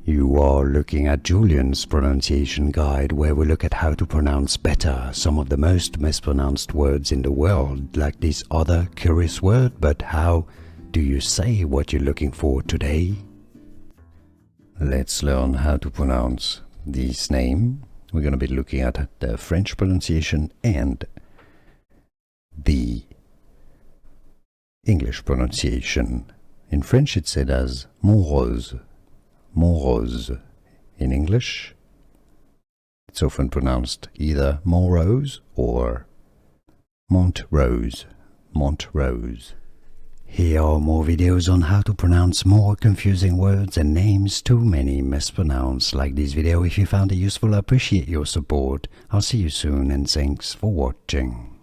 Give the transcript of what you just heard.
You are looking at Julian's pronunciation guide, where we look at how to pronounce better some of the most mispronounced words in the world, like this other curious word. But how do you say what you're looking for today? Let's learn how to pronounce this name. We're going to be looking at the French pronunciation and the English pronunciation. In French it's said as Montrose. Montrose. In English it's often pronounced either Montrose or Montrose. Montrose. Here are more videos on how to pronounce more confusing words and names too many mispronounced. Like this video if you found it useful. I appreciate your support. I'll see you soon and thanks for watching.